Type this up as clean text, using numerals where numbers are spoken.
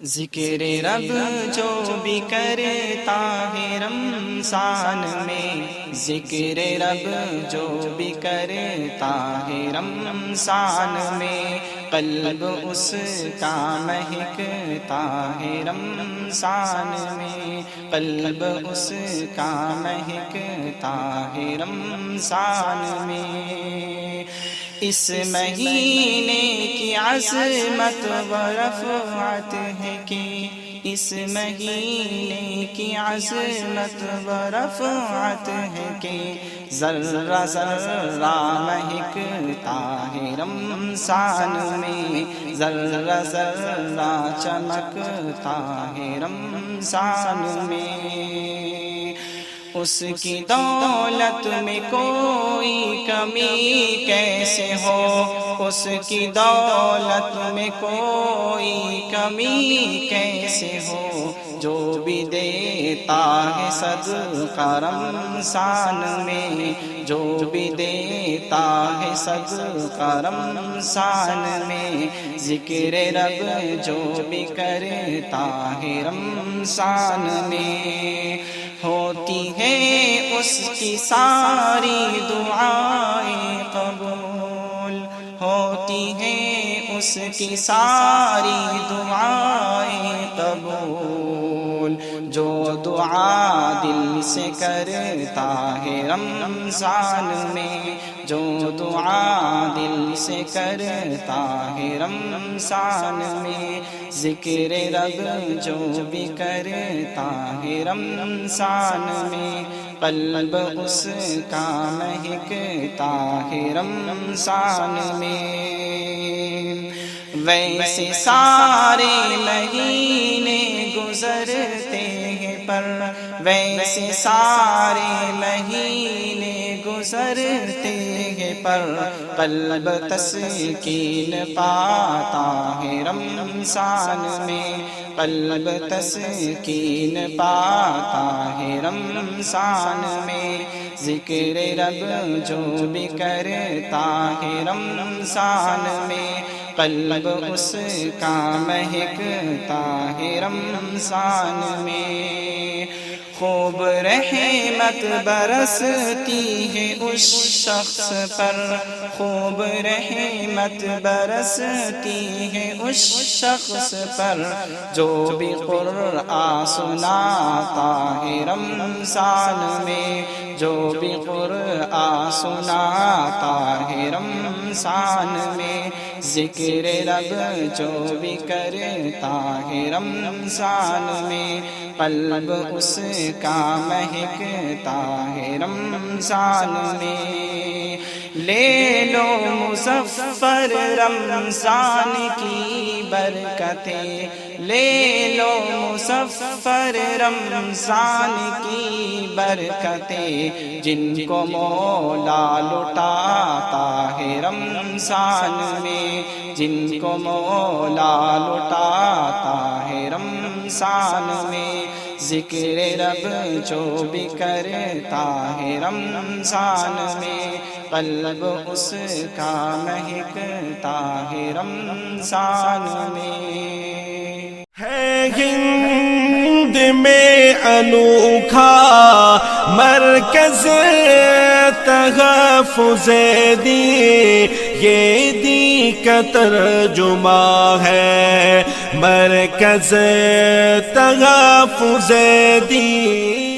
ذکر رب جو بھی کرتا ہے رمضان میں، ذکر رب جو بھی کرتا ہے رمضان میں، قلب اس کا مہکتا ہے رمضان میں، قلب اس کا مہکتا ہے رمضان میں۔ اس مہینے کی عظمت و رفعت ہے کہ اس مہینے کی عظمت و رفعت ہے کہ ذرہ ذرہ مہکتا ہے رمضان میں، ذرہ ذرہ چمکتا ہے رمضان میں۔ اس کی دولت میں کوئی کمی کیسے ہو، اس کی دولت میں کوئی کمی کیسے ہو، جو بھی دیتا ہے صدقہ رمضان میں، جو بھی دیتا ہے صدقہ رمضان میں، ذکر رب جو بھی کرتا ہے رمضان میں، ہوتی ہے اس کی ساری دعائیں قبول، ہوتی ہے اس کی ساری دعائیں قبول، جو دعا دل سے کرتا ہے رمضان میں، جو دعا دل سے کرتا ہے رمضان میں، ذکر رب جو بھی کرتا ہے رمضان میں، قلب اس کا مہکتا ہے رمضان میں۔ ویسے سارے مہینے گزرتے ہیں پر، ویسے سارے مہینے گزرتے ہیں پر، قلب تسکین پاتا ہے رمضان میں، قلب تسکین پاتا ہے رمضان میں، ذکر رب جو بھی کرتا ہے رمضان میں، قلب اس کا مہکتا ہے رمضان میں۔ خوب رحمت برستی ہے اس شخص پر، خوب رحمت برستی ہے اس شخص پر، جو بھی قرآن سناتا ہے رمضان میں، جو بھی قرآن سناتا ہے رمضان میں، ذکر رب جو بھی کرتا ہے رمضان میں، قلب اس کا مہکتا ہے رمضان میں۔ لے لو مظفر رمضان کی برکتیں، لے لو مظفر رمضان کی برکتیں، جن کو مولا لٹاتا ہے رمضان میں، جن کو مولا لٹاتا ہے رمضان میں، ذکر رب جو بھی کرتا ہے رمضان میں، قلب اس کا مہکتا ہے رمضان میں۔ ہے ہند میں انوکھا مرکز تحفظ-ے-دین، یہ دین کا ترجمہ ہے مرکز تحفظ-ے-دین۔